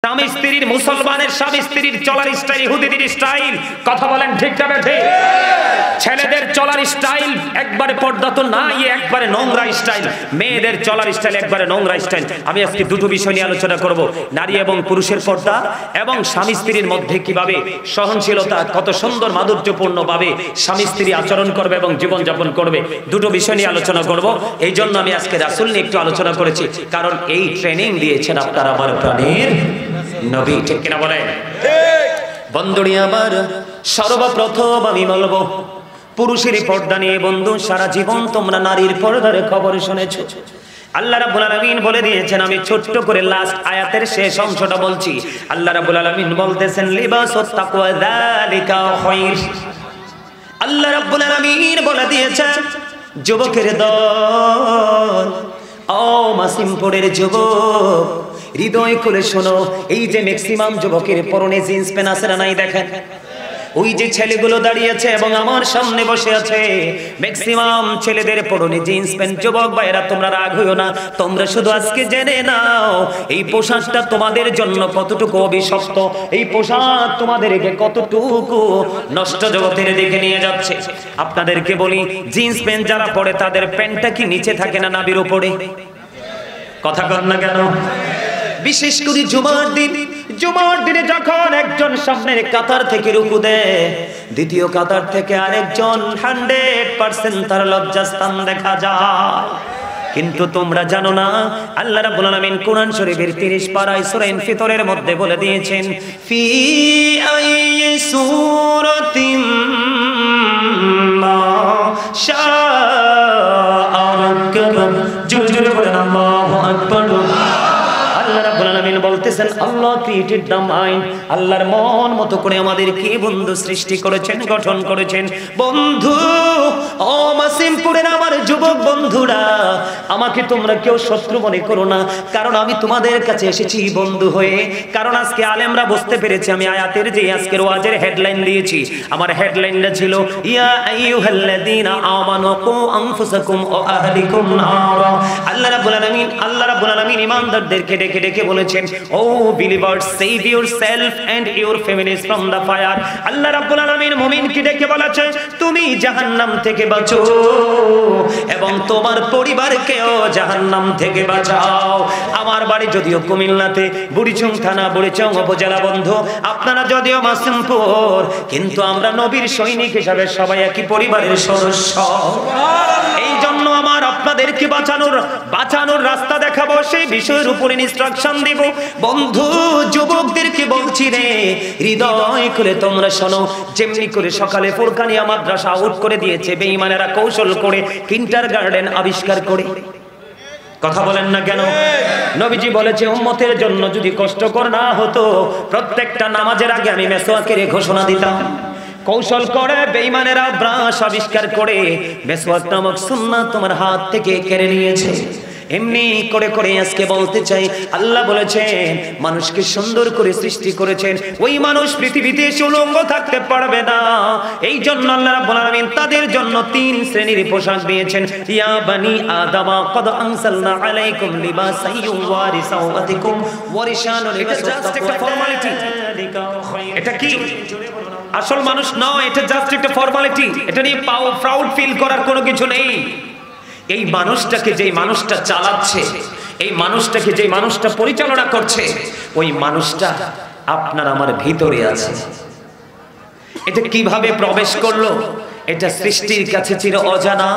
স্বামী স্ত্রীর, মুসলমানের স্বামী স্ত্রীর চলার স্টাইল ইহুদিদের স্টাইল। কথা বলেন ঠিক না ঠিক? ছেলেদের চলার স্টাইল একবারে পর্দা তো নাই, একবারে নোংরা স্টাইল। মেয়েদের চলার স্টাইল একবারে নোংরা স্টাইল। আমি আজকে দুটো বিষয় নিয়ে আলোচনা করব, নারী এবং পুরুষের পর্দা এবং স্বামী স্ত্রীর মধ্যে কিভাবে সহনশীলতা, কত সুন্দর মাধুর্যপূর্ণ ভাবে স্বামী স্ত্রী আচরণ করবে এবং জীবন যাপন করবে। দুটো বিষয় নিয়ে আলোচনা করব। এই জন্য আমি আজকে রাসূল নিয়ে একটু আলোচনা করেছি, কারণ এই ট্রেনিং দিয়েছেন আপনার আমার প্রাণের নবী। ঠিক কিনা বলেন? বন্ধুরি আমার, সর্বপ্রথম আমি বলবো পুরুষের পর্দা নিয়ে। বন্ধু, সারা জীবন তোমরা নারীর পর্দার খবর শুনেছো। আল্লাহ রাব্বুল আলামিন বলে দিয়েছেন, আমি ছোট্ট করে লাস্ট আয়াতের শেষ অংশটা বলছি। আল্লাহ রাব্বুল আলামিন বলতেছেন, লিবাসুত তাকওয়া যালিকা খায়র। আল্লাহ রাব্বুল আলামিন বলে দিয়েছেন, যুবকের দল, ও মাসিমপুরের যুবক, হৃদয় খুলে শোনো। এই যে ম্যাক্সিমাম যুবকের পরনে জিন্স প্যান্ট আছে না নাই দেখেন? ওই যে ছেলেগুলো দাঁড়িয়েছে এবং আমার সামনে বসে আছে, ম্যাক্সিমাম ছেলেদের পরনে জিন্স প্যান্ট। যুবক ভাইরা, তোমরা রাগ হইও না, তোমরা শুধু আজকে জেনে নাও এই পোশাকটা তোমাদের জন্য কতটুকু অভিশপ্ত, এই পোশাক তোমাদেরকে কতটুকু নষ্ট জগতের দিকে নিয়ে যাচ্ছে। আপনাদেরকে বলি, জিন্স প্যান্ট যারা পরে তাদের প্যান্টটা কি নিচে থাকে না নাভির উপরে? কথা কর না কেন? বিশেষ করে জুমার দিনে যখন একজন সামনের কাতার থেকে রুকু দেয়, দ্বিতীয় কাতার থেকে আরেকজন 100% তার লজ্জাস্থান দেখা যায়। কিন্তু তোমরা জানো না, আল্লাহ রাব্বুল আলামিন কোরআন শরীফের 30 পারায় সূরা ইনফিতরের মধ্যে বলে দিয়েছেন, ফি আইয়ি সূরাতিন মা শাআ রাক্কাবা। জোরে জোরে বলেন আল্লাহু আকবার। আল্লাহ রাব্বুল আলামিন বলতেছেন, আল্লাহ ক্রিয়েটেড দ্য মাইন্ড, আল্লাহর মন মতো করে আমাদেরকে বন্ধু সৃষ্টি করেছেন, গঠন করেছেন। বন্ধু, ও মাসিমপুরের আমার যুবক বন্ধুরা, আমাকে তোমরা কেউ শত্রু মনে করো না, কারণ আমি তোমাদের কাছে এসেছি বন্ধু হয়ে। কারণ আজকে আলেমরা বুঝতে পেরেছে, আমি আয়াতের যে আজকের ওয়াজের হেডলাইন দিয়েছি, আমার হেডলাইনটা ছিল ইয়া আইয়ুহাল্লাযীনা আমানু কু আনফুসাকুম ওয়া আহলিকুম নারা। আল্লাহ রাব্বুল আলামিন ঈমানদারদেরকে ডেকে বলেছেন, O believers, save yourself and your families from the fire. আল্লাহ রাব্বুল আলামিন মুমিনকে ডেকে বলেছে, তুমি জাহান্নাম থেকে বাঁচো এবং তোমার পরিবারকেও জাহান্নাম থেকে বাঁচাও। আমার বাড়ি যদিও কুমিল্লাতে, বুড়িচং থানা, বুড়িচং উপজেলা। বন্ধু, আপনারা যদিও মাসিমপুর, কিন্তু আমরা নবীর সৈনিক হিসাবে সবাই একই পরিবারের সদস্য। এই জন্য আমার আপনাদেরকে বাঁচানোর রাস্তা দেখাবো, সেই বিষয়ের উপরে ইনস্ট্রাকশন দিব। বন্ধু, যুবকদেরকে বলছি রে, হৃদয় খুলে তোমরা শোনো। যেমনি করে সকালে ফুরকানিয়া মাদ্রাসা আউট করে দিয়েছে বেঈমানেরা কৌশল করে, কিন্ডারগার্টেন আবিষ্কার করে। কথা বলেন না কেন? নবীজি বলেছে, উম্মতের জন্য যদি কষ্টকর না হতো, প্রত্যেকটা নামাজের আগে আমি মেসওয়াকের ঘোষণা দিতাম। কৌশল করে বেঈমানেরা ব্রাশ আবিষ্কার করে মেসওয়াক নামক সুন্নাত তোমার হাত থেকে কেড়ে নিয়েছে। এমনি করে করে আজকে বলতে চাই, আল্লাহ বলেছেন মানুষকে সুন্দর করে সৃষ্টি করেছেন, ওই মানুষ পৃথিবীতে উলঙ্গ থাকতে পারবে না। এই জন্য আল্লাহ রাব্বুল আলামিন তাদের জন্য 3 শ্রেণীর পোশাক দিয়েছেন। ইয়া বানি আদামা কদ আনসালনা আলাইকুম লিবাসান ইউওয়ারি সাওআতিকুম ওয়ারিশানুন। এটা জাস্ট একটা ফর্মালিটি। এটা কি আসল মানুষ নয়, এটা জাস্ট একটা ফর্মালিটি। এটা নিয়ে প্রাউড ফিল করার কোনো কিছু নেই। এই মানুষটাকে যেই মানুষটা চালাচ্ছে, এই মানুষটাকে যেই মানুষটা পরিচালনা করছে, ওই মানুষটা আপনার আমার ভিতরে আছে। এটা কিভাবে প্রবেশ করলো, এটা সৃষ্টির কাছে চির অজানা।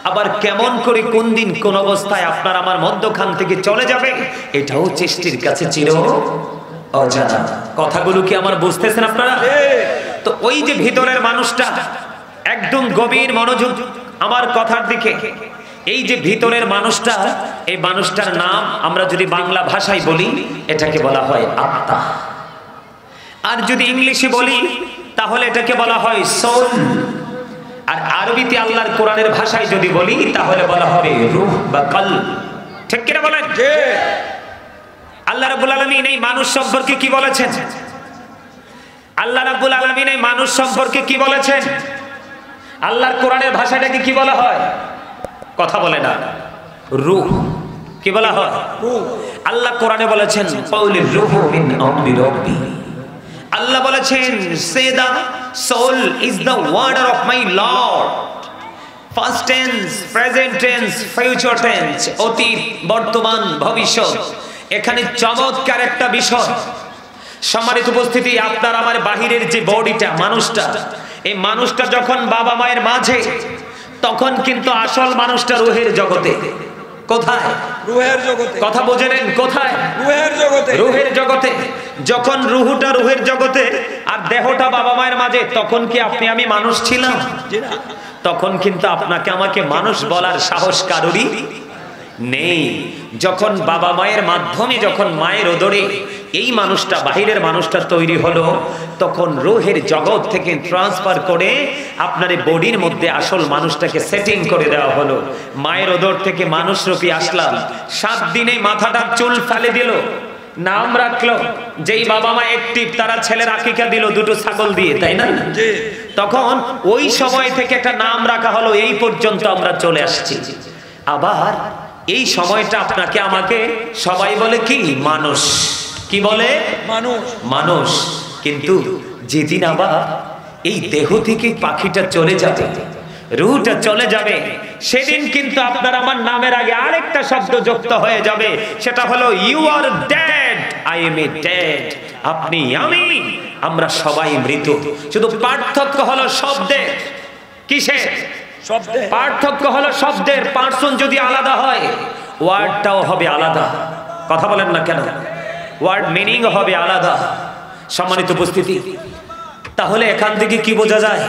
আবার কেমন করে, কোন দিন, কোন অবস্থায় আপনার আমার মধ্যখান থেকে চলে যাবে, এটাও সৃষ্টির কাছে চির অজানা। কথাগুলো কি আমার বুঝতেছেন আপনারা? তো ওই যে ভিতরের মানুষটা, একদম গভীর মনোযোগ আমার কথার দিকে। এই যে ভিতরের মানুষটা, এই মানুষটার নাম আমরা যদি বাংলা ভাষায় বলি, এটাকে বলা হয় আত্মা। আর যদি ইংলিশে বলি, তাহলে এটাকে বলা হয় সোল। আর আরবিতে আল্লাহর কোরআনের ভাষায় যদি বলি, তাহলে বলা হবে রূহ বা কলব। ঠিক কিনা বলেন? আল্লাহ রাব্বুল আলামিন এই মানুষ সম্পর্কে কি বলেছেন? আল্লাহ রাব্বুল আলামিন এই মানুষ সম্পর্কে কি বলেছেন? আল্লাহর কোরআনের ভাষাটাকে কি বলা হয়? কথা বলে না, রূহ। কি বলা হয়? রূহ। আল্লাহ কোরআনে বলেছেন কাউলির রূহু মিন আমরি রাব্বি, আল্লাহ বলেছেন say the soul is the warder of my lord. First tense, present tense, future tense, অতীত, বর্তমান, ভবিষ্যৎ। এখানে চমৎকার একটা বিষয়। সম্মানিত উপস্থিতি, আপনার আমার বাহিরের যে বডিটা, মানুষটা, এই মানুষটা যখন বাবা মায়ের মাঝে, তখন কিন্তু আসল মানুষটা রুহের জগতে। কোথায়? রুহের জগতে। কথা বুঝে নেন, কোথায়? রুহের জগতে। রুহের জগতে। যখন রুহুটা রুহের জগতে আর দেহটা বাবা মায়ের মাঝে, তখন কি আপনি আমি মানুষ ছিলাম? তখন কিন্তু আপনাকে আমাকে মানুষ বলার সাহস কারোরই নেই। যখন বাবা মায়ের মাধ্যমে, যখন মায়ের উদরে এই মানুষটা, বাহিরের মানুষটা তৈরি হলো, তখন রুহের জগৎ থেকে ট্রান্সফার করে আপনার এই বডির মধ্যে আসল মানুষটাকে সেটিং করে দেওয়া হলো। মায়ের উদর থেকে মানুষ রূপী আসলাম, 7 দিনে মাথাটা চুল ফেলে দিল, নাম রাখলো। যেই বাবা মা অ্যাক্টিভ, তারা ছেলের আকিকা দিল 2টো ছাগল দিয়ে, তাই না? তখন ওই সময় থেকে একটা নাম রাখা হলো, এই পর্যন্ত আমরা চলে আসছি। আবার এই সময়টা আপনাকে আমাকে সবাই বলে কি? মানুষ। কি বলে? মানুষ। মানুষ। কিন্তু যেদিন আবার এই দেহ থেকে পাখিটা চলে যাবে, রুহটা চলে যাবে, সেদিন কিন্তু আপনার আমার নামের আগে আরেকটা শব্দ যুক্ত হয়ে যাবে, সেটা হলো you are dead, I am a dead. আপনি, আমি, আমরা সবাই মৃত। শুধু পার্থক্য হলো শব্দের। কিসের? শব্দে। পার্থক্য হলো শব্দের। পার্সন যদি আলাদা হয়, ওয়ার্ডটাও হবে আলাদা। কথা বলেন না কেন? ওয়ার্ড মিনিং হবে আলাদা। সম্মানিত উপস্থিতি, তাহলে এখান থেকে কি বোঝা যায়?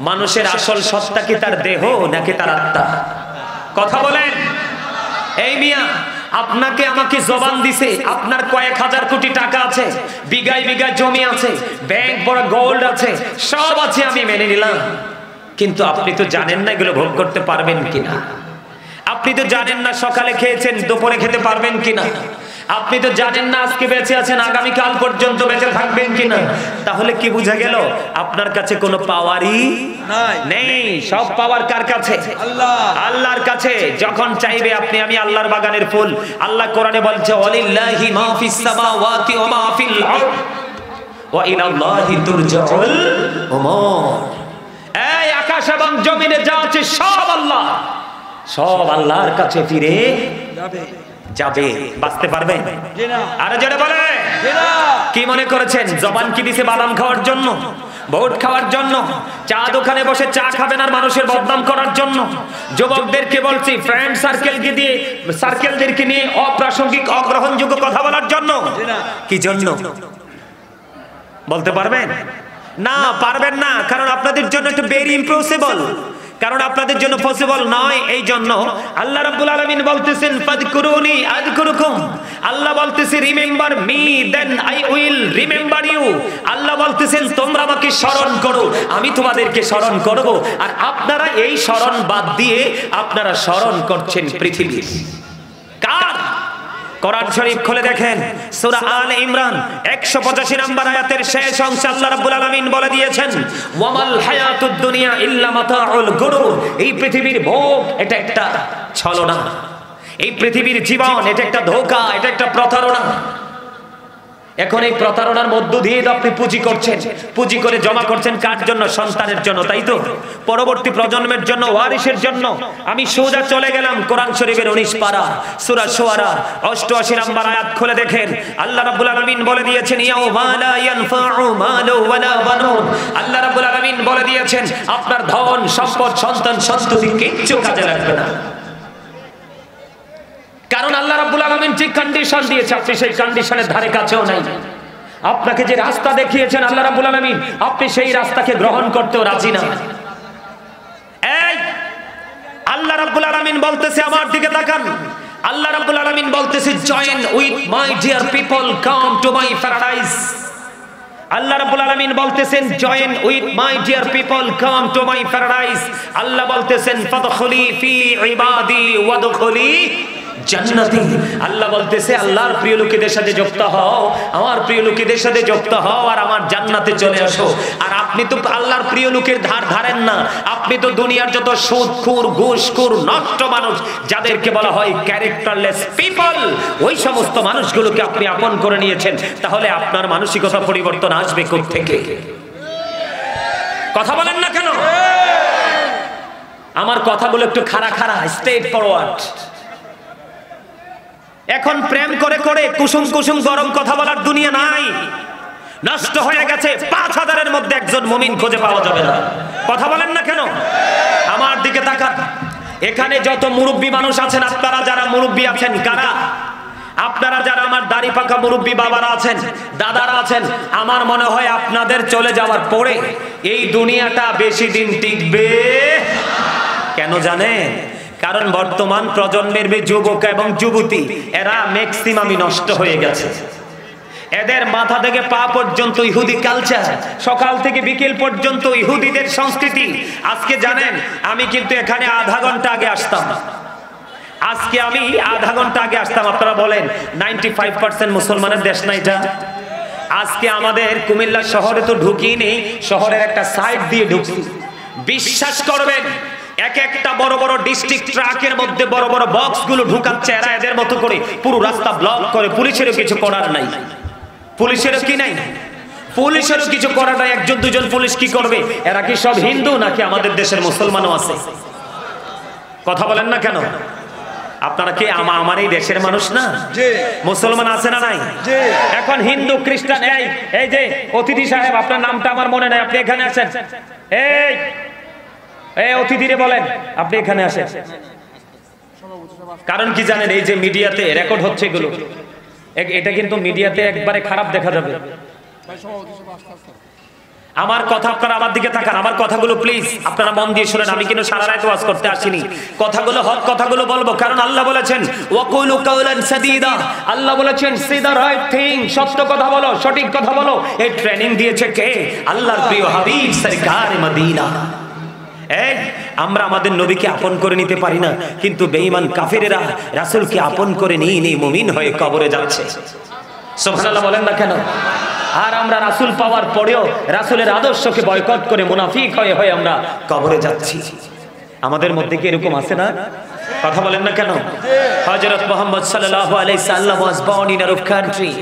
মানুষের আসল সত্তা কি তার দেহ নাকি তার আত্মা? কথা বলেন। এই মিয়া, আপনাকে আমাকে জবান দিছে, আপনার কয়েক হাজার কোটি টাকা আছে, বিঘায় বিঘায় জমি আছে, ব্যাংক বড় গোল্ড আছে, সব আছে, আমি মেনে নিলাম। কিন্তু আপনি তো জানেন না এগুলো ভোগ করতে পারবেন কিনা। আপনি তো জানেন না সকালে খেয়েছেন, দুপুরে খেতে পারবেন কিনা। আপনি তো জানেন না আজকে বেঁচে আছেন, আগামীকাল পর্যন্ত বেঁচে থাকবেন কিনা। তাহলে কি বোঝা গেল? আপনার কাছে কোনো পাওয়ারই নেই। সব পাওয়ার কার কাছে? আল্লাহ। আল্লাহর কাছে। যখন চাইবে আপনি আমি আল্লাহর বাগানের ফুল। আল্লাহ কোরআনে বলছে ওয়ালিল্লাহি মা ফিস সামাওয়াতি ওয়া মা ফিল আরদ ওয়া ইলাল্লাহি তুরজাউল উমুর। এই আকাশ এবং জমিনে যা আছে সব আল্লাহ, সব আল্লাহর কাছে ফিরে যাবে। বাঁচতে পারবে? আরে জোরে বলে। কি মনে করেছেন জবান কি দিছে বাদাম খাওয়ার জন্য, ভোট খাওয়ার জন্য, চা দোকানে বসে চা খাবেন আর মানুষের বদনাম করার জন্য? যুবকদেরকে বলছি, ফ্রেন্ড সার্কেলদেরকে নিয়ে অপ্রাসঙ্গিক, অগ্রহণযোগ্য কথা বলার জন্য? কি জন্য বলতে পারবেন? না, পারবেন না। কারণ আপনাদের জন্য একটু ভেরি ইম্পসিবল। কারণ আপনাদের জন্য পসিবল নয়। এই জন্য আল্লাহ রাব্বুল আলামিন বলতেছেন ফাযকুরুনি আযকুরুকুম। আল্লাহ বলতেছে remember me then I will remember you. আল্লাহ বলতেছেন তোমরা আমাকে স্মরণ করো, আমি তোমাদেরকে স্মরণ করব। আর আপনারা এই স্মরণ বাদ দিয়ে আপনারা স্মরণ করছেন পৃথিবী। কার? কোরআন শরীফ খুলে দেখেন, সূরা আলে ইমরান 185 নম্বর আয়াতের শেষ অংশে আল্লাহ রাব্বুল আলামিন বলে দিয়েছেন ওয়ামাল হায়াতুদ দুনিয়া ইল্লা মাতাউল গুরুর। এই পৃথিবীর ভোগ এটা একটা ছলনা, এই পৃথিবীর জীবন এটা একটা ধোঁকা, এটা একটা প্রতারণা। এখন এই প্রতারণার মধ্য দিয়ে আপনি পুঁজি করছেন, পুঁজি করে জমা করছেন কার জন্য? সন্তানের জন্য, তাই তো? পরবর্তী প্রজন্মের জন্য, ওয়ারিসের জন্য। আমি সোজা চলে গেলাম কোরআন শরীফের 19 পারা সূরা শুআরা 88 নম্বর আয়াত খুলে দেখেন। আল্লাহ রাব্বুল আলামিন বলে দিয়েছেন ইয়াউমা লা ইয়ানফাউ মালু ওয়ালা বানুন। আল্লাহ রাব্বুল আলামিন বলে দিয়েছেন আপনার ধন সম্পদ সন্তান সন্ততি কিচ্ছু কাজে লাগবে না। কারণ আল্লাহ রাব্বুল আলামিন যে কন্ডিশন দিয়েছে, আপনি সেই কন্ডিশনের ধারে কাছেও নাই। আপনাকে যে রাস্তা দেখিয়েছেন আল্লাহ রাব্বুল আলামিন, আপনি সেই রাস্তাকে গ্রহণ করতেও রাজি না। এই আল্লাহ রাব্বুল আলামিন বলতেছে, আমার দিকে তাকান, আল্লাহ রাব্বুল আলামিন বলতেছে join with my dear people, come to my paradise. আল্লাহ রাব্বুল আলামিন বলতেছেন join with my dear people, come to my paradise. আল্লাহ বলতেছেন ফাদখুলি ফি ইবাদি ওয়াদখুলি জান্নাতি। আল্লাহ বলতেছে আল্লাহর প্রিয় লোকেদের সাথে যুক্ত হও, আমার প্রিয় লোকেদের সাথে যুক্ত হও আর আমার জান্নাতে চলে আসো। আর আপনি তো আল্লাহর প্রিয় লোকের ধার ধারেন না, আপনি তো দুনিয়ার যত সুদখোর ঘুষখোর নষ্ট মানুষ যাদেরকে বলা হয় ক্যারেক্টারলেস পিপল, ওই সমস্ত মানুষগুলোকে আপনি আপন করে নিয়েছেন। তাহলে আপনার মানসিকতা পরিবর্তন আসবে কোত্থেকে? কথা বলেন না কেন? আমার কথাগুলো একটু খাড়া খাড়া, স্ট্রেট ফরওয়ার্ড। এখন প্রেম করে করে কুসুম কুসুম গরম কথা বলার দুনিয়া নাই, নষ্ট হয়ে গেছে। 5000-এর মধ্যে একজন মুমিন খুঁজে পাওয়া যাবে না। কথা বলেন না কেন? আমার দিকে তাকান, এখানে যত মুরব্বী মানুষ আছেন, আপনারা যারা মুরব্বী আছেন, কারা? আপনারা যারা আমার দাড়ি পাকা মুরব্বী বাবারা আছেন, দাদারা আছেন, আমার মনে হয় আপনাদের চলে যাওয়ার পরে এই দুনিয়াটা বেশি দিন টিকবে। কেন জানেন? কারণ বর্তমান প্রজন্মের যুবক এবং যুবতী এরা ম্যাক্সিমামই নষ্ট হয়ে গেছে। এদের মাথা থেকে পা পর্যন্ত ইহুদি কালচার, সকাল থেকে বিকেল পর্যন্ত ইহুদিদের সংস্কৃতি। আজকে জানেন আমি কিন্তু এখানে আধা ঘন্টা আগে আসতাম, আজকে আমি আধা ঘন্টা আগে আসতাম। আপনারা বলেন 95% মুসলমানের দেশ না এটা? আজকে আমাদের কুমিল্লা শহরে তো ঢুকিনি, শহরের একটা সাইড দিয়ে ঢুকছি। বিশ্বাস করবেন এক একটা বড় বড় ডিস্ট্রিক্ট ট্রাকের মধ্যে বড় বড় বক্স গুলো ঢুকাচ্ছে এরা এদের মতো করে, পুরো রাস্তা ব্লক করে। পুলিশেরও কিছু করার নাই, পুলিশেরও কি নাই, পুলিশেরও কিছু করার নাই। একজন দুজন পুলিশ কি করবে? এরা কি সব হিন্দু নাকি আমাদের দেশের মুসলমানও আছে? কথা বলেন না কেন? আপনারা কি আমার এই দেশের মানুষ না? মুসলমান আছে না নাই? এখন হিন্দু খ্রিস্টান, এই যে অতিথি সাহেব, আপনার নামটা আমার মনে নাই, আপনি এখানে আসেন। এই অতিথিরে বলেন আপনি এখানে আসেন। কারণ কি জানেন? এই যে মিডিয়াতে রেকর্ড হচ্ছে এগুলো, এটা কিন্তু মিডিয়াতে একবারে খারাপ দেখা যাবে। আমার কথা আপনারা আমার দিকে তাকান, আমার কথাগুলো প্লিজ আপনারা মন দিয়ে শুনেন। আমি কিন্তু সারা রাত ওয়াজ করতে আসিনি, কথাগুলো হক কথাগুলো বলবো। কারণ আল্লাহ বলেছেন ওয়াকুলু কাওলান সাদীদা, আল্লাহ বলেছেন সে দা রাইট থিং, সত্য কথা বলো, সঠিক কথা বলো। এই ট্রেনিং দিয়েছে কে? আল্লাহর প্রিয় হাবিব সরকার মদিনা। আমরা আমাদের নবীকে আপন করে নিতে পারি না, কিন্তু বেঈমান কাফেরেরা রাসূলকে আপন করে নিয়ে মুমিন হয়ে কবরে যাচ্ছে। সুবহানাল্লাহ বলেন না কেন? আর আমরা রাসূল পাওয়ার পরেও রাসূলের আদর্শকে বয়কট করে মুনাফিক হয়ে হয়ে আমরা কবরে যাচ্ছি। আমাদের মধ্যে কি এরকম আছে না? কথা বলেন না কেন? হযরত মুহাম্মদ সাল্লাল্লাহু আলাইহি সাল্লাম was born in Arab country.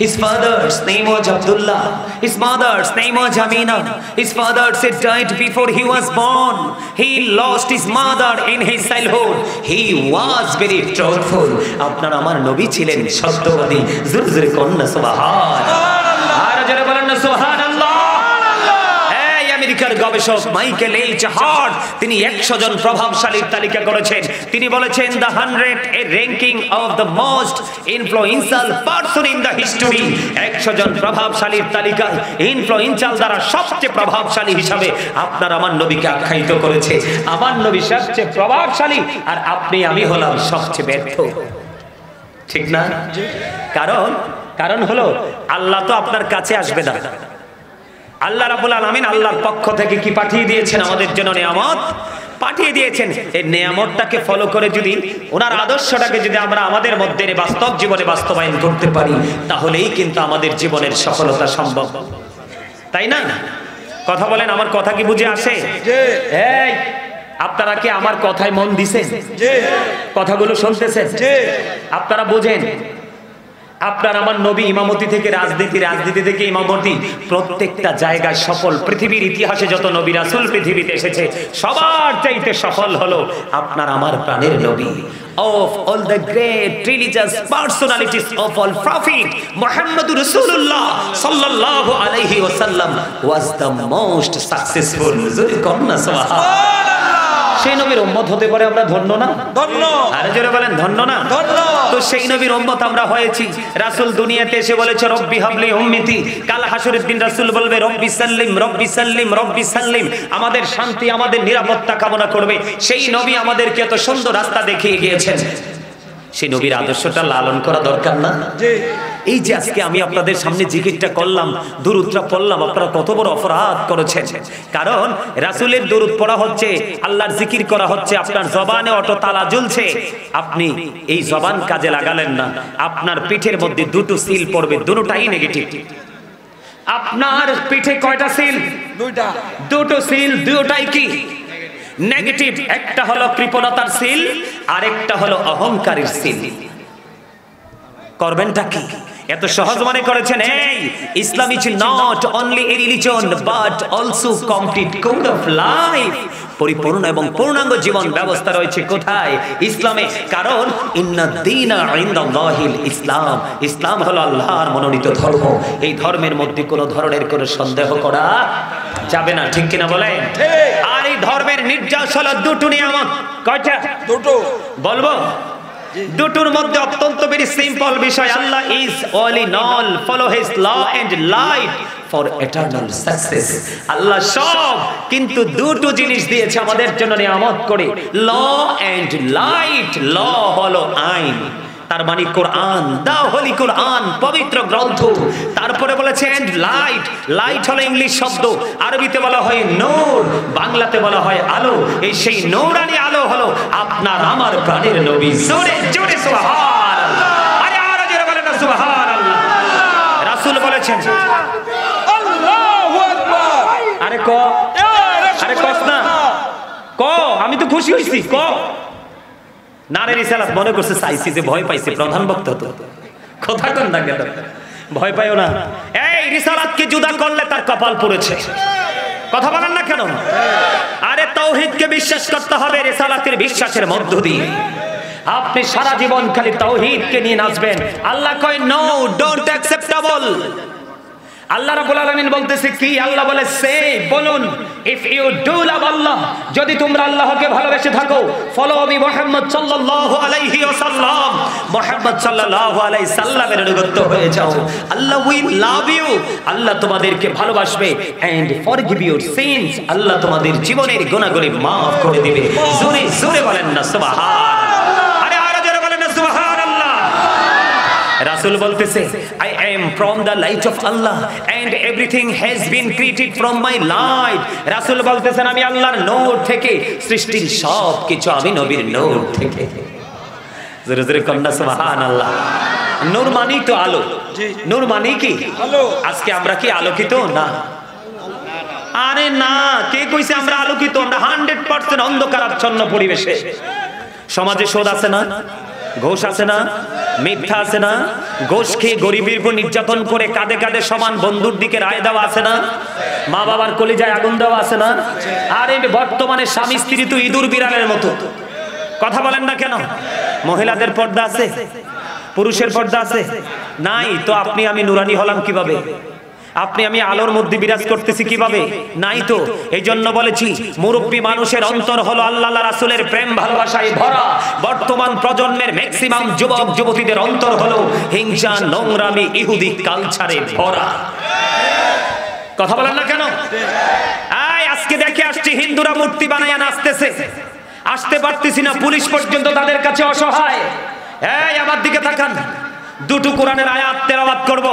His father's name was Abdullah. His mother's name was Amina. His father had died before he was born. He lost his mother in his childhood. He was very truthful. আপনার আমার নবী ছিলেন সত্যবাদী। জোরে জোরে কন্যা সুবহানাল্লাহ। আর জোরে বলেন না সুবহানাল্লাহ। এই আমেরিকার গবেষক মাইকেল এইচ হার্ট তিনি 100 জন প্রভাবশালীর তালিকা করেছেন। তিনি বলেছেন the 100 a ranking of the most influential person in the history। 100 জন প্রভাবশালীর তালিকায় ইনফ্লুয়েন্সিয়াল দ্বারা সবচেয়ে প্রভাবশালী হিসাবে আপনার আমার নবীকে আখ্যায়িত করেছে। আমার নবী সবচেয়ে প্রভাবশালী আর আপনি আমি হলাম সবচেয়ে ব্যর্থ, ঠিক না? কারণ হলো আল্লাহ তো আপনার কাছে আসবে না। আল্লাহ রাব্বুল আলামিন আল্লাহর পক্ষ থেকে কি পাঠিয়ে দিয়েছেন? আমাদের জন্য নিয়ামত পাঠিয়ে দিয়েছেন। এই নিয়ামতটাকে ফলো করে যদি ওনার আদর্শটাকে যদি আমরা আমাদের মধ্যে বাস্তব জীবনে বাস্তবায়ন করতে পারি, তাহলেই কিন্তু আমাদের জীবনের সফলতা সম্ভব, তাই না? কথা বলেন, আমার কথা কি বুঝে আসে? এই আপনারা কি আমার কথায় মন দিছেন? কথাগুলো শুনতেছেন? আপনারা বুঝেন আপনার আমার নবী ইমামতি থেকে রাজনীতি, রাজনীতি থেকে ইমামতি, প্রত্যেকটা জায়গায় সফল। পৃথিবীর ইতিহাসে যত নবী রাসূল পৃথিবীতে এসেছে সবার চাইতে সফল হলো আপনার আমার প্রাণের নবী। Of all the great religious personalities of all prophet, Muhammad Rasulullah sallallahu alaihi wasallam was the most successful. জোরে কন্যা সুবহানাল্লাহ। সেই নবীর উম্মত হতে পারে আমরা ধন্য না? ধন্য। আরে জোরে বলেন ধন্য না? ধন্য। তো সেই নবীর উম্মত আমরা হয়েছি। রাসূল দুনিয়াতে এসে বলেছে রব্বি হাবলি উম্মতি। কাল হাসরের দিন রাসূল বলবে রব্বি সাল্লিম রব্বি সাল্লিম রব্বি সাল্লিম। আমাদের শান্তি আমাদের নিরাপত্তা কামনা করবে। সেই নবী আমাদেরকে এত সুন্দর রাস্তা দেখিয়ে গিয়েছেন, সেই নবীর আদর্শটা লালন করা দরকার না? জি। এই যে আজকে আমি আপনাদের সামনে জিকিরটা করলাম, দুরূদটা পড়লাম, আপনারা কত বড় অপরাধ করেছেন। কারণ রাসূলের দুরূদ পড়া হচ্ছে, আল্লাহর জিকির করা হচ্ছে, আপনার জবানে অটো তালা ঝুলছে, আপনি এই জবান কাজে লাগালেন না, আপনার পিঠের মধ্যে দুটো সিল পড়বে, দুটোটাই নেগেটিভ। আপনার পিঠে কয়টা সিল? দুইটা। দুটো সিল, দুটোটাই কি নেগেটিভ। একটা হলো কৃপণতার সিল, আরেকটা হলো অহংকারের সিল। করবেনটা কি? এত সহজ মনে করেছেন? এই Islam is not only a religion but also complete code of life. পরিপূর্ণ এবং পূর্ণাঙ্গ জীবন ব্যবস্থা রয়েছে কোথায়? ইসলামে। কারণ ইন্না দীনা ইনদাল্লাহিল ইসলাম, ইসলাম হলো আল্লাহর মনোনীত ধর্ম। এই ধর্মের মধ্যে কোনো ধরনের কোনো সন্দেহ করা যাবে না, ঠিক কিনা বলেন? আর এই ধর্মের নির্যাস হলো দুটো নিয়ামত। কয়টা? দুটো। বলবো? দুটোর মধ্যে অত্যন্ত বেশি সিম্পল বিষয়। Allah is all in all, follow his law and light for eternal success. আল্লাহ সব, কিন্তু দুটো জিনিস দিয়েছে আমাদের জন্য নিয়ামত করে, ল এন্ড লাইট। ল হলো আইন, তার মানে কোরআন, দা হোলি কোরআন, পবিত্র গ্রন্থ। তারপরে বলেছেন লাইট, লাইট হলো ইংলিশ শব্দ, আরবিতে বলা হয় নূর, বাংলাতে বলা হয় আলো। এই সেই নূরানি আলো হলো আপনার আমার প্রাণের নবী। জোরে জোরে সুবহানাল্লাহ, আরে আরো জোরে বলেন না সুবহানাল্লাহ। রাসূল বলেছেন আল্লাহু আকবার। আরে ক, আরে কস না ক, আমি তো খুশি হইছি ক। নারে রিসালাত মনে করছে চাইছি যে ভয় পাইছে, প্রধান বক্তা তো কথা কোন না, গেল ভয় পাইও না। এই রিসালাতকে জুদা করলে তার কপাল পুড়েছে, কথা বলেন না কেন? আরে তাওহীদকে বিশ্বাস করতে হবে রিসালাতের বিশ্বাসের মধ্য দিয়ে। আপনি সারা জীবন খালি তাওহীদকে নিয়ে নাচবেন। আল্লাহ কয় নো, ডোন্ট অ্যাকসেপ্টেবল। আল্লাহ রাব্বুল আলামিন বলতেছে কি? আল্লাহ বলে সে, বলুন, ইফ ইউ ডু লাভ আল্লাহ, যদি তোমরা আল্লাহকে ভালোবেসে থাকো, ফলো মি মুহাম্মদ সাল্লাল্লাহু আলাইহি ওয়াসাল্লাম, মুহাম্মদ সাল্লাল্লাহু আলাইহি সাল্লামের অনুগত হয়ে যাও, আল্লাহ উইল লাভ ইউ, আল্লাহ তোমাদেরকে ভালোবাসবে, এন্ড ফরগিভ ইউর সিনস, আল্লাহ তোমাদের জীবনের গুনাহগুলি maaf করে দিবে। জোরে জোরে বলেন না সুবহানাল্লাহ, আরে আরো জোরে বলেন না সুবহানাল্লাহ। রাসূল বলতেছে I am from the light of Allah and everything has been created from my light। রাসূল বলতেছেন আমি আল্লাহর নূর থেকে, সৃষ্টির সব কিছু আমি নবীর নূর থেকে। জোরে জোরে কন্না সুবহানাল্লাহ। নূর মানেই তো আলো, নূর মানে কি? আলো। আজকে আমরা কি আলোকিত না? আরে না, কে কইছে আমরা আলোকিত? আমরা 100% অন্ধকারাচ্ছন্ন পরিবেশে। সমাজে সুদ আছে না, ঘোষ আছে না, মিথ্যা আছে না, ঘোষ খেয়ে গরিবের উপর নির্যাতন করে কাঁধে কাঁধে সমান বন্ধুর দিকে রায় দেওয়া আছে না, মা বাবার কলিজায় আগুন দেওয়া আছে না। আর এই বর্তমানে স্বামী স্ত্রী তো ইঁদুর বিড়ালের মতো, কথা বলেন না কেন? মহিলাদের পর্দা আছে, পুরুষের পর্দা আছে নাই। তো আপনি আমি নুরানি হলাম কিভাবে? আপনি আমি আলোর মধ্যে বিরাজ করতেছি কিভাবে? নাই তো। এই জন্য বলেছি মুরব্বী মানুষের অন্তর হলো আল্লাহ রাসূলের প্রেম ভালোবাসায় ভরা। বর্তমান প্রজন্মের ম্যাক্সিমাম যুবক যুবতীদের অন্তর হলো হিংসা, নোংরামি, ইহুদি কালচারে ভরা। কথা বলেন না কেন? আজকে দেখে আসছি হিন্দুরা মূর্তি বানায়া নাচতেছে, আসতে পারতেছি না, পুলিশ পর্যন্ত তাদের কাছে অসহায়। এই আমার দিকে তাকান, দুটো কোরআনের আয়াত তেলাওয়াত করব।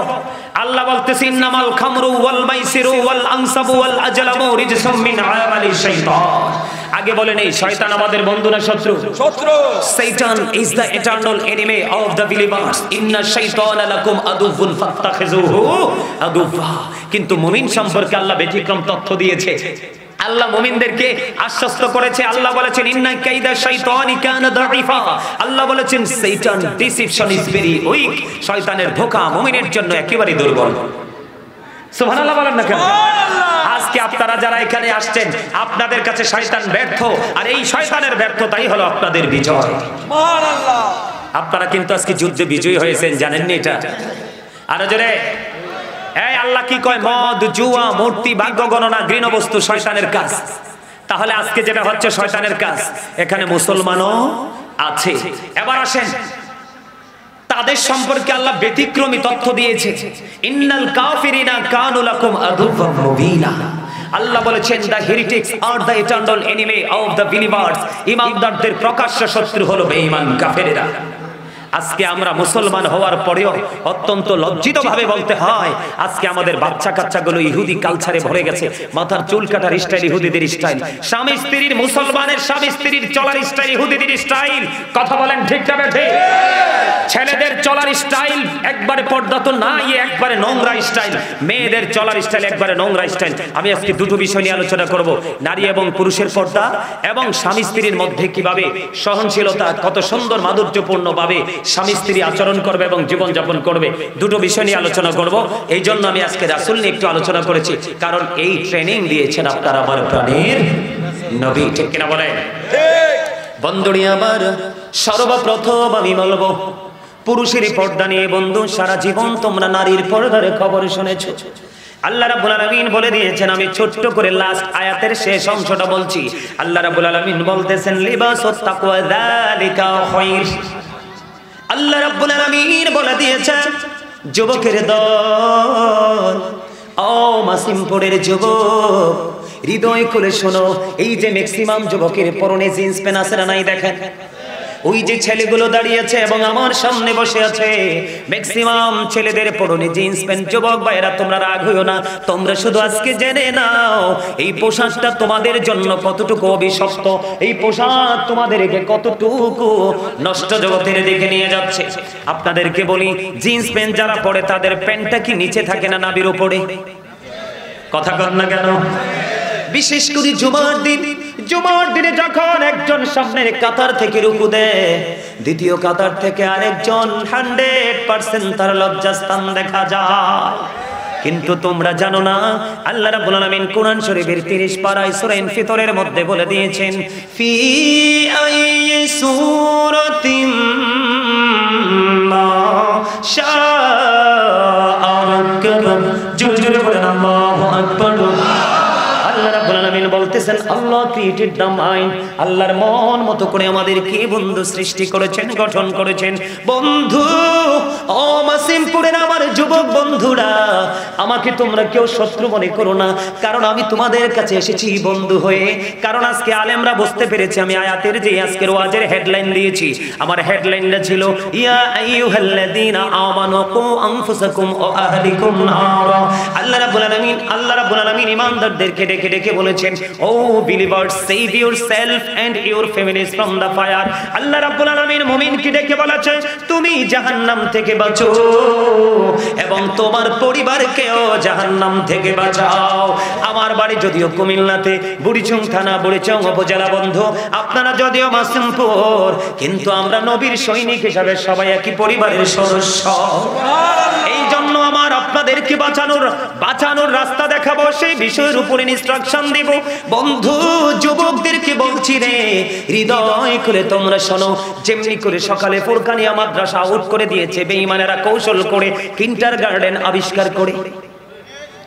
আল্লাহ বলতেছেন ইন্নামাল খামরু ওয়াল মাইসিরু ওয়াল আনসাবু ওয়াল আজলামু রিজসুম মিন আমালিশ শাইতান। আগে বলেন এই শয়তান আমাদের বন্ধু না শত্রু? শত্রু। Satan is the eternal enemy of the believers. ইন্না শাইতানা লাকুম আদুউন ফাত্তাখিযুহু আদুওয়া। কিন্তু মুমিন সম্পর্কে আল্লাহ ব্যতিক্রম তথ্য দিয়েছে। আল্লাহ মুমিনদেরকে আশ্বস্ত করেছে। আল্লাহ বলেছেন ইন্না কাইদা শাইতানি কানা দাঈফা। আল্লাহ বলেছেন শয়তান ডিসিপশন ইজ ভেরি উইক। শয়তানের ধোঁকা মুমিনের জন্য একেবারে দুর্বল। সুবহানাল্লাহ বলেন না কেন? আজকে আপনারা যারা এখানে আসছেন, আপনাদের কাছে শয়তান ব্যর্থ, আর এই শয়তানের ব্যর্থতাই হলো আপনাদের বিজয়। সুবহানাল্লাহ। আপনারা কিন্তু আজকে যুদ্ধে বিজয়ী হয়েছেন, জানেন না এটা? আরো জোরে। এই আল্লাহ কি কয়? মদ, জুয়া, মূর্তি, ভাগ্য গণনা, ঘৃণ বস্তু শয়তানের কাজ। তাহলে আজকে যেটা হচ্ছে শয়তানের কাজ, এখানে মুসলমানও আছে। এবার আসেন, তাদের সম্পর্কে আল্লাহ ব্যতিক্রমী তথ্য দিয়েছে। ইন্নাল কাফিরিনা কানু লাকুম আদুওয়াম মুবিনা। আল্লাহ বলেছেন the heretics are the eternal enemy of the believers. ঈমানদারদের প্রকাশ্য শত্রু হলো বেঈমান কাফেরেরা। আজকে আমরা মুসলমান হওয়ার পরেও অত্যন্ত লজ্জিত ভাবে বলতে হয়, আজকে আমাদের বাচ্চা কাচ্চাগুলো ইহুদি কালচারে ভরে গেছে। মাথার চুল কাটার স্টাইল ইহুদিদের স্টাইল, স্বামী স্ত্রীর, মুসলমানের স্বামী স্ত্রীর চলার স্টাইল ইহুদিদের স্টাইল। কথা বলেন ঠিক না বেঠিক? ছেলেদের চলার স্টাইল একবারে পর্দা তো নাই, একবারে নোংরা স্টাইল। মেয়েদের চলার স্টাইল একবারে নোংরা স্টাইল। আমি আজকে দুটো বিষয় নিয়ে আলোচনা করব, নারী এবং পুরুষের পর্দা এবং স্বামী স্ত্রীর মধ্যে কিভাবে সহনশীলতা, কত সুন্দর মাধুর্যপূর্ণ ভাবে স্বামী স্ত্রী আচরণ করবে এবং জীবন যাপন করবে। দুটো বিষয় নিয়ে আলোচনা করব। এই জন্য আমি আজকে রাসূল নিয়ে একটু আলোচনা করেছি, কারণ এই ট্রেনিং দিয়েছেন আপনার আমার প্রাণের নবী। ঠিক কিনা বলেন? বন্ধুরি আমার, সর্বপ্রথম আমি বলবো পুরুষের পর্দা নিয়ে। বন্ধু, সারা জীবন তোমরা নারীর পর্দার খবর শুনেছো। আল্লাহ রাব্বুল আলামিন বলে দিয়েছেন, আমি ছোট্ট করে লাস্ট আয়াতের শেষ অংশটা বলছি। আল্লাহ রাব্বুল আলামিন বলতেছেন, লিবাসুত তাকওয়া যালিকা খায়র। আল্লাহ রাব্বুল আলামিন বলে দিয়েছেন, যুবকের দল, ও মাসিমপুরের যুবক, হৃদয় খুলে শোনো। এই যে ম্যাক্সিমাম যুবকের পরনে জিন্স প্যান্ট আছে না নাই দেখেন, ওই যে ছেলেগুলো দাঁড়িয়েছে এবং আমার সামনে বসে আছে, ম্যাক্সিমাম ছেলেদের পরনে জিন্স প্যান্ট। যুবক ভাইরা, তোমরা রাগ হইও না, তোমরা শুধু আজকে জেনে নাও এই পোশাকটা তোমাদের জন্য কতটুকু অভিশপ্ত, এই পোশাক তোমাদেরকে কতটুকু নষ্ট জগতের দিকে নিয়ে যাচ্ছে। আপনাদেরকে বলি, জিন্স প্যান্ট যারা পরে তাদের প্যান্টটা কি নিচে থাকে না নাভির উপরে? কথা কর না কেন? বিশেষ করে জুমার দিনে যখন একজন সামনের কাতার থেকে রুকু দেয়, দ্বিতীয় কাতার থেকে আরেকজন 100% তার লজ্জাস্থান দেখা যায়। কিন্তু তোমরা জানো না, আল্লাহ রাব্বুল আলামিন কোরআন শরীফের 30 পারায় সূরা ইনফিতরের মধ্যে বলে দিয়েছেন, ফি আইয়ি সূরাতিম মা শাআ রাক্কাবা। জোরে বলেন আল্লাহু আকবার। আল্লাহ রাব্বুল আলামিন বলতেছেন, আল্লাহ ক্রিয়েটেড দ্য মাইন্ড, আল্লাহর মন মতো করে আমাদেরকে বন্ধু সৃষ্টি করেছেন, গঠন করেছেন। বন্ধু, ও মাসিমপুরের আমার যুবক বন্ধুরা, আমাকে তোমরা কেউ শত্রু মনে করো না, কারণ আমি তোমাদের কাছে এসেছি বন্ধু হয়ে। কারণ আজকে আলেমরা বুঝতে পেরেছে, আমি আয়াতের যে আজকের ওয়াজের হেডলাইন দিয়েছি, আমার হেডলাইনটা ছিল ইয়া আইয়ুহাল্লাযীনা আমানু কু আনফুসাকুম ওয়া আহলিকুম নারা। আল্লাহ রাব্বুল আলামিন ঈমানদারদেরকে ডেকে ডেকে বলেছেন, O believers, save yourself and your families from the fire. আল্লাহ রাব্বুল আলামিন মুমিনকে ডেকে বলেছেন, তুমি জাহান্নাম থেকে বাঁচো এবং তোমার পরিবারকেও জাহান্নাম থেকে বাঁচাও। আমার বাড়ি যদিও কুমিল্লাতে, বুড়িচং থানা, বুড়িচং উপজেলা। বন্ধু, আপনারা যদিও মাসিমপুর, কিন্তু আমরা নবীর সৈনিক হিসাবে সবাই একই পরিবারের সদস্য। এই জন্য আমার আপনাদেরকে বাঁচানোর রাস্তা দেখাবো, সেই বিষয়ের উপরে ইনস্ট্রাকশন দিব। বন্ধু, যুবকদেরকে বলছি রে, হৃদয় খুলে তোমরা শোনো। যেমনি করে সকালে ফুরকানিয়া মাদ্রাসা আউট করে দিয়েছে বেঈমানেরা কৌশল করে, কিন্ডারগার্টেন আবিষ্কার করে।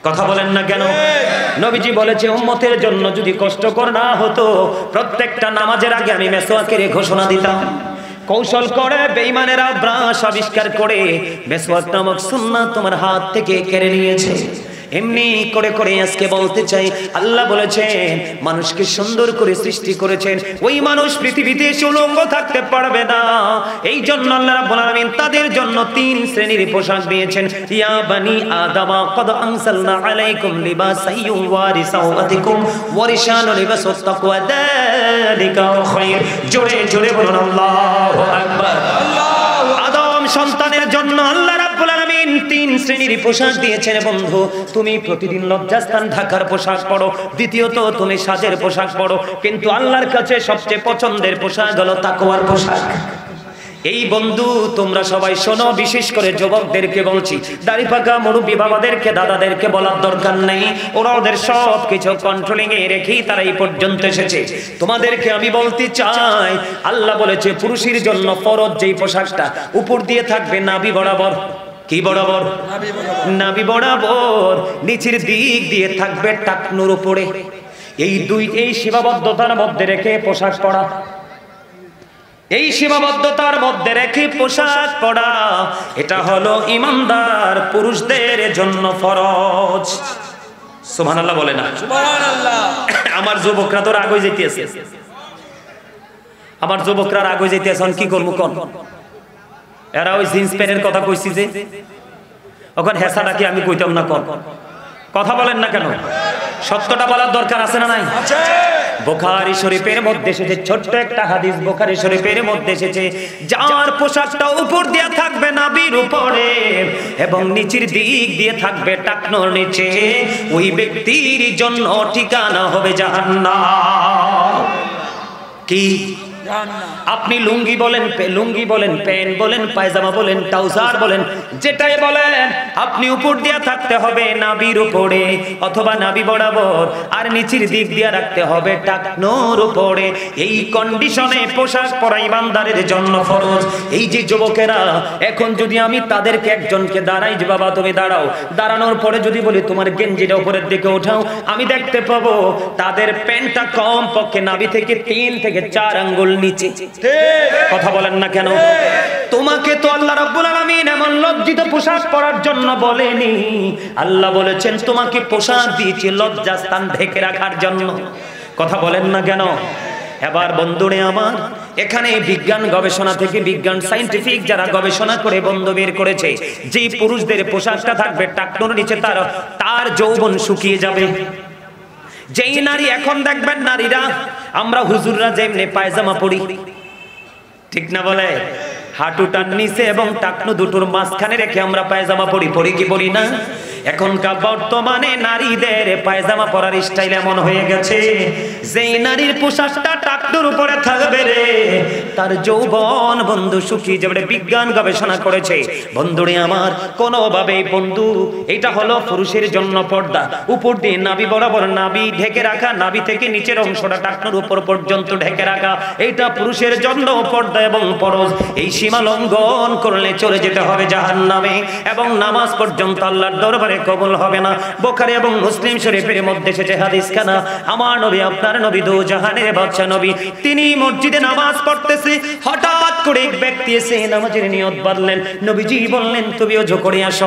কথা বলেন না কেন? নবীজি বলেছে, উম্মতের জন্য যদি কষ্টকর না হতো, প্রত্যেকটা নামাজের আগে আমি মেসওয়াকের ঘোষণা দিতাম। কৌশল করে বেঈমানেরা ব্রাশ আবিষ্কার করে মেসওয়াক নামক সুন্নাত তোমার হাত থেকে কেড়ে নিয়েছে। এমনি করে করে আজকে বলতে চাই, আল্লাহ বলেছেন মানুষকে সুন্দর করে সৃষ্টি করেছেন, ওই মানুষ পৃথিবীতে উলঙ্গ থাকতে পারবে না। এই জন্য আল্লাহ রাব্বুল আলামিন তাদের জন্য 3 শ্রেণীর পোশাক দিয়েছেন। ইয়া বানি আদামা ক্বাদ আনসালনা আলাইকুম লিবাসান ইউওয়ারি সাওআতিকুম ওয়া রিশানু লিবাসুত তাকওয়া যালিকা খায়র। জোরে জোরে বলুন আল্লাহু আকবার। আদম সন্তানের জন্য আল্লাহ রাব্বুল আলামিন 3 শ্রেণীর পোশাক দিয়েছেন। বন্ধু, তুমি প্রতিদিন লজ্জাস্থান ঢাকার পোশাক পরো, দ্বিতীয়ত তুমি সাজের পোশাক পরো, কিন্তু আল্লাহর কাছে সবচেয়ে পছন্দের পোশাক হলো তাকওয়ার পোশাক। এই বন্ধু, তোমরা সবাই শোনো, বিশেষ করে যুবকদেরকে বলছি, দাড়ি পাকা মুরব্বি বাবাদেরকে, দাদাদেরকে বলার দরকার নেই, ওরা ওদের সব কিছু কন্ট্রোলিং এ রেখেই তারা এই পর্যন্ত এসেছে। তোমাদেরকে আমি বলতে চাই, আল্লাহ বলেছে পুরুষের জন্য ফরজ যেই পোশাকটা উপর দিয়ে থাকবে নাভি বরাবর। কি বরাবর? নাভি বরাবর। নিচের দিক দিয়ে থাকবে টাকনুর উপরে। এই সীমাবদ্ধতার মধ্যে রেখে পোশাক পরা, এই সীমাবদ্ধতার মধ্যে রেখে পোশাক পরা, এটা হলো ঈমানদার পুরুষদের জন্য ফরজ। সুবহানাল্লাহ বলে না? সুবহানাল্লাহ। আমার যুবকরা তো রাগ হয়ে যাইতেছে, আমার যুবকরা রাগ হয়ে যাইতেছে। কি করবো কোন? এরা ওই জিন্স প্যান্টের কথা কইছি যে ওখানে হেসাটা কি আমি কইতাম না কোন কথা বলেন না কেন সত্যটা বলার দরকার আছে না নাই আছে বুখারী শরীফের মধ্যে এসেছে ছোট্ট একটা হাদিস বুখারী শরীফের মধ্যে এসেছে যার পোশাকটা উপর দিয়ে থাকবে নাভির উপরে এবং নিচের দিক দিয়ে থাকবে টাকনোর নিচে ওই ব্যক্তির জন্য ঠিকানা হবে জাহান্নাম কি আপনি লুঙ্গি বলেন প্যান্ট বলেন পায়জামা বলেন ট্রাউজার বলেন যেটাই বলেন আপনি উপর দিয়ে থাকতে হবে নাভির উপরে অথবা নাভি বরাবর আর নিচের দিক দিয়ে রাখতে হবে টাকনোর উপরে এই কন্ডিশনে পোশাক পরা ইমানদারের জন্য ফরজ এই যে যুবকেরা এখন যদি আমি তাদেরকে একজনকে দাঁড়াই যে বাবা তুমি দাঁড়াও দাঁড়ানোর পরে যদি বলি তোমার গেঞ্জিটা উপরের দিকে ওঠাও আমি দেখতে পাবো তাদের প্যান্টটা কম পক্ষে নাভি থেকে 3 থেকে 4 আঙ্গুল নিচে কথা বলেন না কেন তোমাকে তো আল্লাহ রাব্বুল আলামিন এমন লজ্জিত পোশাক পরার জন্য বলেনি আল্লাহ বলেছেন তোমাকে পোশাক দিয়েছি লজ্জাস্থান ঢেকে রাখার জন্য কথা বলেন না কেন এবার বন্ধুরে আমার এখানে বিজ্ঞান গবেষণা থেকে বিজ্ঞান সায়েন্টিফিক যারা গবেষণা করে বন্ধ বের করেছে যে পুরুষদের পোশাকটা থাকবে টাকনোর নিচে তার যৌবন শুকিয়ে যাবে যেই নারী এখন দেখবেন নারীরা আমরা হুজুররা যেমনি পায়জামা পরি ঠিক না বলে হাঁটুটার নিচে এবং টাকনো দুটোর মাঝখানে রেখে আমরা পায়জামা পরি কি পরি না এখনকার বর্তমানে নারীদের পায়জামা পরার স্টাইল এমন হয়ে গেছে যেই নারীর পোশাকটা টাকনোর উপরে থাকবে রে তার যৌবন বন্ধু শুকিয়ে যাবে বিজ্ঞান গবেষণা করেছে বন্ধুরে আমার কোনোভাবেই বন্ধু এটা হলো পুরুষের জন্য পর্দা উপর দিয়ে নাভি বরাবর নাভি ঢেকে রাখা নাভি থেকে নিচের অংশটা টাকনোর উপর পর্যন্ত ঢেকে রাখা এটা পুরুষের জন্য পর্দা এবং ফরজ এই সীমা লঙ্ঘন করলে চলে যেতে হবে জাহান্নামে এবং নামাজ পর্যন্ত আল্লাহর দরবারে কবুল হবে না বুখারী এবং মুসলিম শরীফের মধ্যে এসেছে হাদিস খানা আমার নবী আপনার নবী দো জাহানের বাদশা নবী তিনি মসজিদে নামাজ পড়তেছে হঠাৎ করে এক ব্যক্তি এসে নামাজের নিয়ত বাঁধলেন নবীজি বললেন তুমি ওযু করে আসো